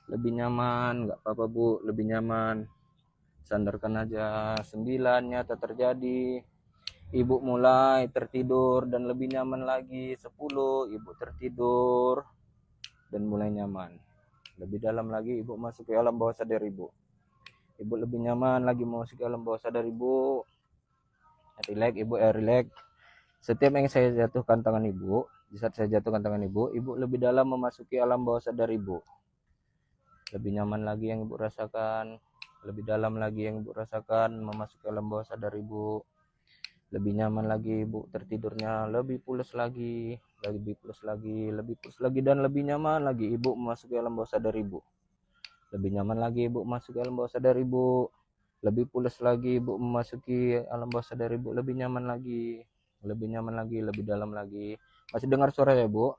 Lebih nyaman, nggak apa-apa Bu, lebih nyaman. Sandarkan aja 9, nyata terjadi. Ibu mulai tertidur dan lebih nyaman lagi. 10, ibu tertidur dan mulai nyaman. Lebih dalam lagi, ibu masuk ke alam bawah sadar ibu. Ibu lebih nyaman lagi masuk ke alam bawah sadar ibu. Relax ibu, relax. Setiap yang saya jatuhkan tangan ibu, di saat saya jatuhkan tangan ibu, ibu lebih dalam memasuki alam bawah sadar ibu. Lebih nyaman lagi yang ibu rasakan, lebih dalam lagi yang ibu rasakan, memasuki alam bawah sadar ibu. Lebih nyaman lagi ibu tertidurnya, lebih pulas lagi, lebih pulas lagi, lebih pulas lagi, dan lebih nyaman lagi ibu memasuki alam bawah sadar ibu. Lebih nyaman lagi ibu masuk ke alam bawah sadar ibu. Lebih pulas lagi ibu memasuki alam bawah sadar ibu. Lebih nyaman lagi, lebih nyaman lagi, lebih dalam lagi. Masih dengar suara ya Bu?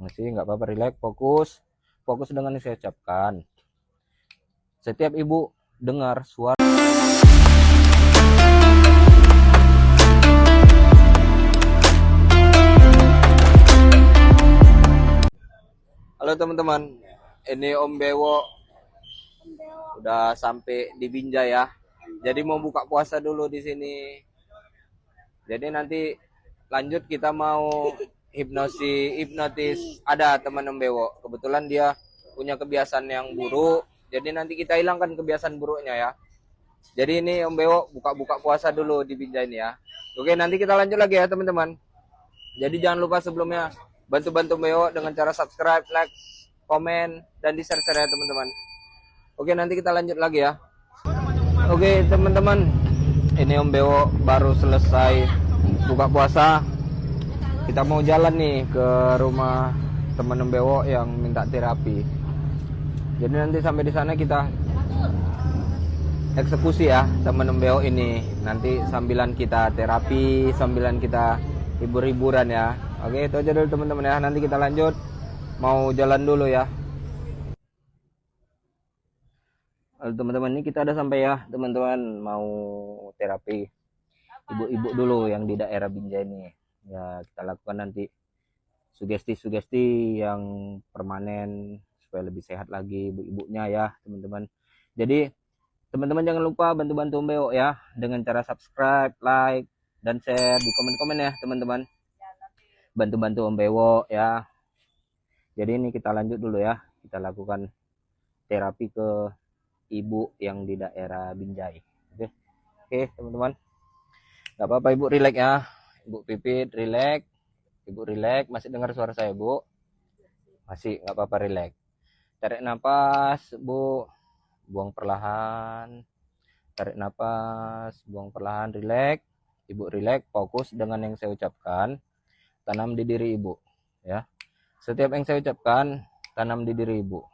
Masih, nggak apa-apa, relax, fokus dengan yang saya ucapkan. Setiap ibu dengar suara, halo teman-teman, ini Om Bewo udah sampai di Binjai ya. Jadi mau buka puasa dulu di sini. Jadi nanti lanjut kita mau hipnotis. Ada teman Om Bewo, kebetulan dia punya kebiasaan yang buruk. Jadi nanti kita hilangkan kebiasaan buruknya ya. Jadi ini Om Bewo buka puasa dulu di Binjai ini ya. Oke, nanti kita lanjut lagi ya teman-teman. Jadi jangan lupa sebelumnya bantu-bantu Om Bewo dengan cara subscribe, like, komen, dan di-share ya teman-teman. Oke, nanti kita lanjut lagi ya. Oke teman-teman, ini Om Bewo baru selesai buka puasa. Kita mau jalan nih ke rumah teman Om Bewo yang minta terapi. Jadi nanti sampai di sana kita eksekusi ya teman Om Bewo ini. Nanti sambilan kita terapi, sambilan kita hibur-hiburan ya. Oke, itu aja dulu teman-teman ya. Nanti kita lanjut. Mau jalan dulu ya. Halo teman-teman, ini kita ada sampai ya teman-teman, mau terapi ibu-ibu dulu yang di daerah Binjai ini ya. Kita lakukan nanti sugesti-sugesti yang permanen supaya lebih sehat lagi ibu-ibunya ya teman-teman. Jadi teman-teman jangan lupa bantu-bantu Om Bewo ya dengan cara subscribe, like, dan share di komen-komen ya teman-teman. Bantu-bantu Om Bewo ya. Jadi ini kita lanjut dulu ya, kita lakukan terapi ke ibu yang di daerah Binjai. Oke teman-teman, nggak apa-apa ibu, relax ya. Ibu Pipit relax, ibu relax. Masih dengar suara saya Bu? Masih, nggak apa-apa, relax. Tarik nafas Bu, buang perlahan. Tarik nafas, buang perlahan, relax. Ibu relax, fokus dengan yang saya ucapkan, tanam di diri ibu ya. Setiap yang saya ucapkan, tanam di diri ibu.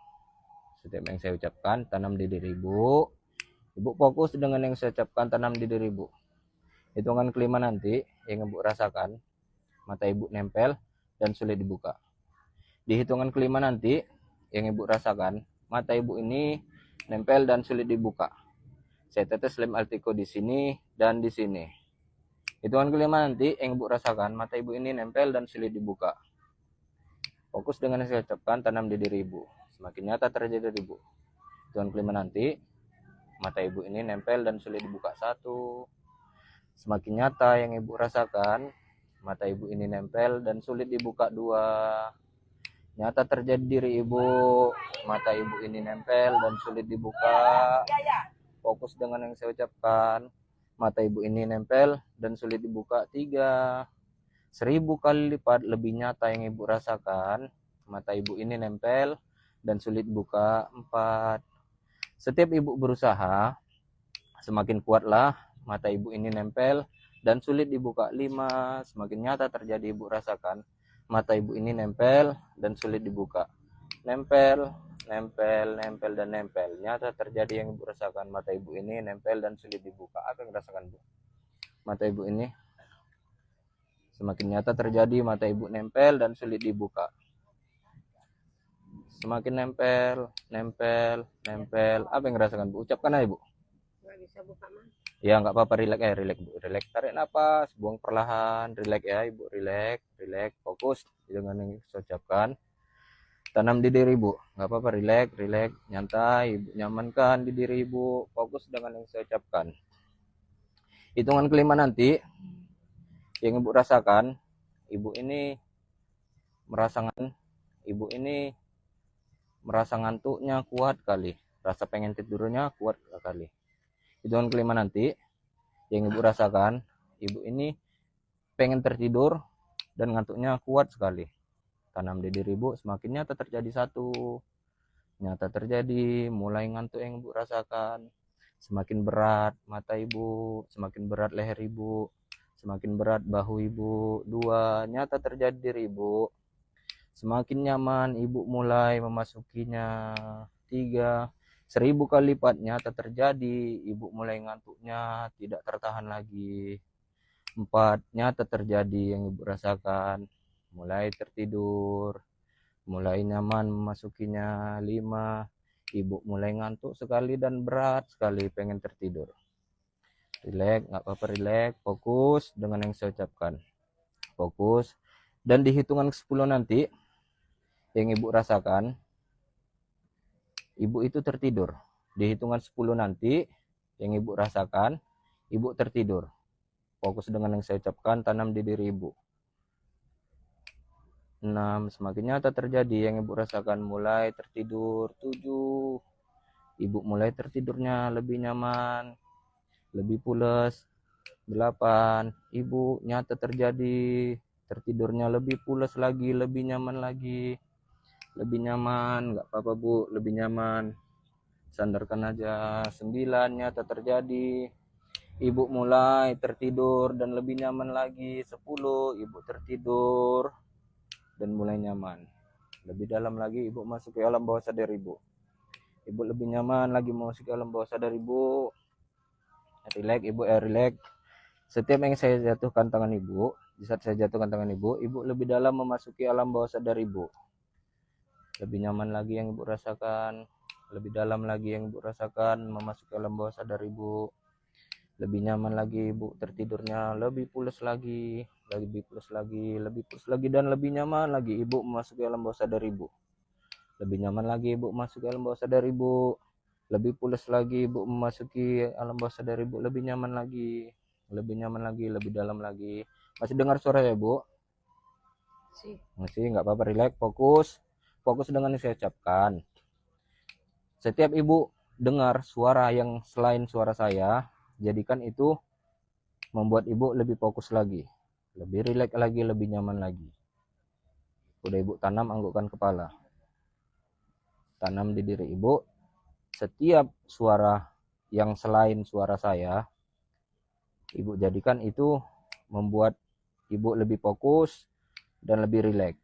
Setiap yang saya ucapkan, tanam di diri ibu. Ibu fokus dengan yang saya ucapkan, tanam di diri ibu. Hitungan kelima nanti yang ibu rasakan, mata ibu nempel dan sulit dibuka. Di hitungan kelima nanti yang ibu rasakan, mata ibu ini nempel dan sulit dibuka. Saya tetes lem Altico di sini dan di sini. Hitungan kelima nanti yang ibu rasakan, mata ibu ini nempel dan sulit dibuka. Fokus dengan yang saya ucapkan, tanam di diri ibu. Semakin nyata terjadi di ibu. Hitungan kelima nanti, mata ibu ini nempel dan sulit dibuka. 1. Semakin nyata yang ibu rasakan, mata ibu ini nempel dan sulit dibuka. 2. Nyata terjadi diri ibu, mata ibu ini nempel dan sulit dibuka. Fokus dengan yang saya ucapkan, mata ibu ini nempel dan sulit dibuka. 3. 1000 kali lipat lebih nyata yang ibu rasakan, mata ibu ini nempel dan sulit dibuka. 4. Setiap ibu berusaha, semakin kuatlah mata ibu ini nempel dan sulit dibuka. 5. Semakin nyata terjadi ibu rasakan, mata ibu ini nempel dan sulit dibuka. Nempel, nempel, nempel, dan nempel. Nyata terjadi yang ibu rasakan, mata ibu ini nempel dan sulit dibuka. Apa yang rasakan Bu? Mata ibu ini semakin nyata terjadi, mata ibu nempel dan sulit dibuka. Semakin nempel, nempel, nempel. Apa yang rasakan Bu? Ucapkan aja Bu. Nggak bisa buka mah. Ya nggak apa-apa, relax ya, relax Bu. Relax, tarik nafas, buang perlahan, relax ya Ibu, relax, relax, fokus dengan yang saya ucapkan. Tanam di diri ibu, nggak apa-apa, rileks, rileks, nyantai, ibu nyamankan di diri ibu, fokus dengan yang saya ucapkan. Hitungan kelima nanti, yang ibu rasakan, ibu ini merasa ngantuknya kuat kali, rasa pengen tidurnya kuat kali. Hitungan kelima nanti, yang ibu rasakan, ibu ini pengen tertidur dan ngantuknya kuat sekali. Tanam di diri ibu, semakin nyata terjadi nyata terjadi, mulai ngantuk yang ibu rasakan, semakin berat mata ibu, semakin berat leher ibu, semakin berat bahu ibu, 2, nyata terjadi diri ibu, semakin nyaman ibu mulai memasukinya, 3, 1000 kali lipat nyata terjadi, ibu mulai ngantuknya tidak tertahan lagi, 4, nyata terjadi yang ibu rasakan, mulai tertidur, mulai nyaman memasukinya, 5, ibu mulai ngantuk sekali dan berat sekali pengen tertidur. Rileks, nggak apa-apa, rileks, fokus dengan yang saya ucapkan, fokus. Dan di hitungan ke-10 nanti yang ibu rasakan, ibu itu tertidur. Di hitungan 10 nanti yang ibu rasakan, ibu tertidur. Fokus dengan yang saya ucapkan, tanam di diri ibu. 6, semakin nyata terjadi yang ibu rasakan, mulai tertidur. 7, ibu mulai tertidurnya lebih nyaman, lebih pules. 8, ibu nyata terjadi tertidurnya lebih pules lagi, lebih nyaman lagi, lebih nyaman, nggak apa-apa bu, lebih nyaman, sandarkan aja. 9, nyata terjadi ibu mulai tertidur dan lebih nyaman lagi. 10, ibu tertidur dan mulai nyaman. Lebih dalam lagi, ibu masuk ke alam bawah sadar ibu. Ibu lebih nyaman lagi masuk ke alam bawah sadar ibu. Relax ibu, relax. Setiap yang saya jatuhkan tangan ibu, di saat saya jatuhkan tangan ibu, ibu lebih dalam memasuki alam bawah sadar ibu. Lebih nyaman lagi yang ibu rasakan, lebih dalam lagi yang ibu rasakan, memasuki alam bawah sadar ibu. Lebih nyaman lagi ibu tertidurnya, lebih pules lagi, lebih pules lagi, lebih pules lagi, dan lebih nyaman lagi ibu memasuki alam bawah sadar ibu. Lebih nyaman lagi ibu masuk ke alam bawah sadar ibu, lebih pules lagi ibu memasuki alam bawah sadar ibu, lebih nyaman lagi, lebih nyaman lagi, lebih dalam lagi. Masih dengar suara ya bu? Masih, nggak apa-apa, relax, fokus dengan yang saya ucapkan. Setiap ibu dengar suara yang selain suara saya, jadikan itu membuat ibu lebih fokus lagi, lebih rileks lagi, lebih nyaman lagi. Udah ibu tanam, anggukkan kepala, tanam di diri ibu. Setiap suara yang selain suara saya, ibu jadikan itu membuat ibu lebih fokus dan lebih rileks.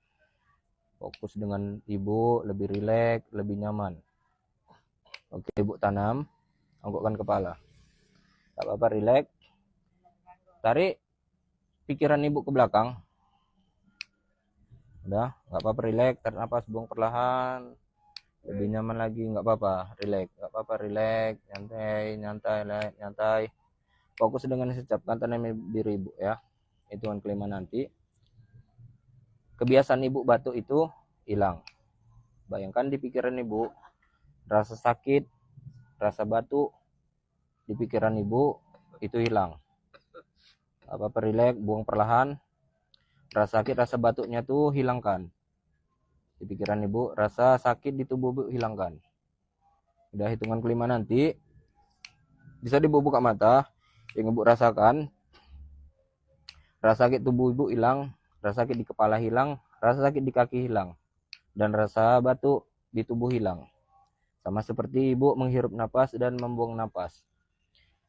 Fokus dengan ibu, lebih rileks, lebih nyaman. Oke, ibu tanam, anggukkan kepala, gak apa-apa, rileks. Tarik pikiran ibu ke belakang. Udah, nggak apa-apa, rileks, tarik nafas, buang perlahan, lebih nyaman lagi, nggak apa-apa, rileks, nggak apa-apa, rileks, nyantai, nyantai, nyantai. Fokus dengan secapkan tanam diri ibu ya. Hitungan kelima nanti, kebiasaan ibu batuk itu hilang. Bayangkan di pikiran ibu, rasa sakit, rasa batuk di pikiran ibu itu hilang. Apa-apa, rileks, buang perlahan. Rasa sakit, rasa batuknya tuh hilangkan. Di pikiran ibu, rasa sakit di tubuh ibu hilangkan. Udah hitungan kelima nanti, bisa dibu buka mata, yang ibu rasakan, rasa sakit tubuh ibu hilang, rasa sakit di kepala hilang, rasa sakit di kaki hilang, dan rasa batuk di tubuh hilang. Sama seperti ibu menghirup napas dan membuang napas.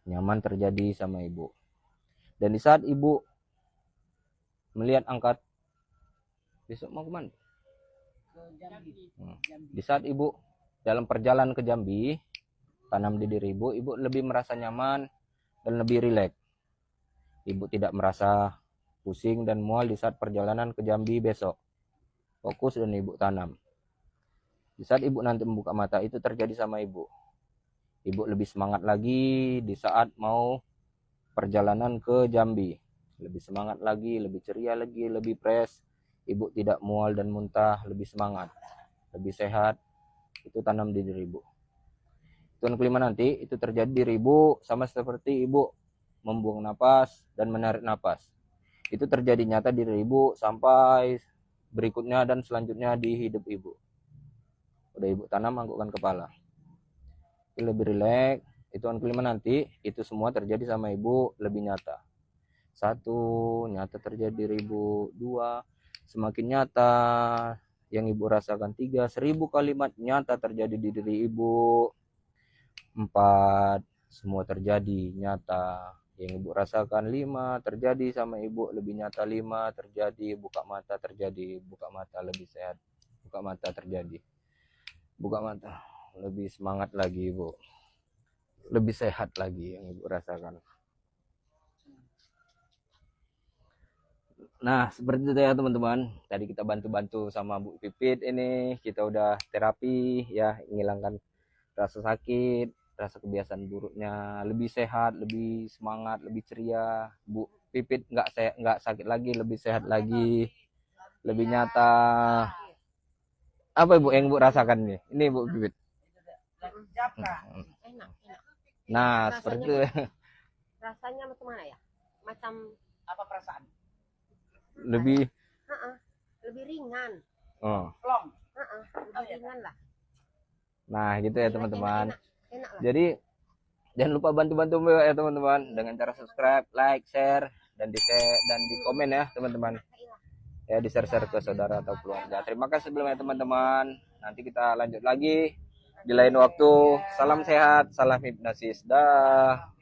Nyaman terjadi sama ibu. Dan di saat ibu melihat angkat, besok mau kemana? Di saat ibu dalam perjalanan ke Jambi, tanam di diri ibu, ibu lebih merasa nyaman dan lebih rileks. Ibu tidak merasa pusing dan mual di saat perjalanan ke Jambi besok. Fokus dan ibu tanam. Di saat ibu nanti membuka mata, itu terjadi sama ibu. Ibu lebih semangat lagi di saat mau perjalanan ke Jambi. Lebih semangat lagi, lebih ceria lagi, lebih fresh. Ibu tidak mual dan muntah, lebih semangat. lebih sehat, itu tanam di diri ibu. Tuan kelima nanti itu terjadi di diri ibu sama seperti ibu membuang napas dan menarik napas. Itu terjadi nyata di diri ibu sampai berikutnya dan selanjutnya di hidup ibu. Udah ibu tanam, anggukkan kepala. Lebih rileks. Hitungan kelima nanti itu semua terjadi sama ibu lebih nyata. 1, nyata terjadi di ibu. 2, semakin nyata yang ibu rasakan. 3, 1000 kalimat nyata terjadi di diri ibu. 4, semua terjadi nyata yang ibu rasakan. 5, terjadi sama ibu lebih nyata. 5, terjadi, buka mata, terjadi, buka mata, lebih sehat, buka mata, terjadi, buka mata, lebih semangat lagi ibu, lebih sehat lagi yang ibu rasakan. Nah, seperti itu ya teman-teman. Tadi kita bantu-bantu sama Bu Pipit ini. Kita udah terapi ya, menghilangkan rasa sakit, rasa kebiasaan buruknya, lebih sehat, lebih semangat, lebih ceria. Bu Pipit nggak sakit lagi, lebih sehat lagi, lebih nyata. Apa Ibu yang Bu rasakan nih? Ini Bu Pipit. Enak. Nah, seperti itu. Rasanya macam mana ya? Macam apa perasaan? Lebih lebih ringan. Plong. Lebih ringan lah. Nah, gitu ya teman-teman. Enak lah. Jadi jangan lupa bantu-bantu ya teman-teman dengan cara subscribe, like, share, dan di komen ya teman-teman. Ya, di share ke saudara atau keluarga. Terima kasih sebelumnya teman-teman. Nanti kita lanjut lagi di lain waktu. Salam sehat, salam hipnosis. Dah.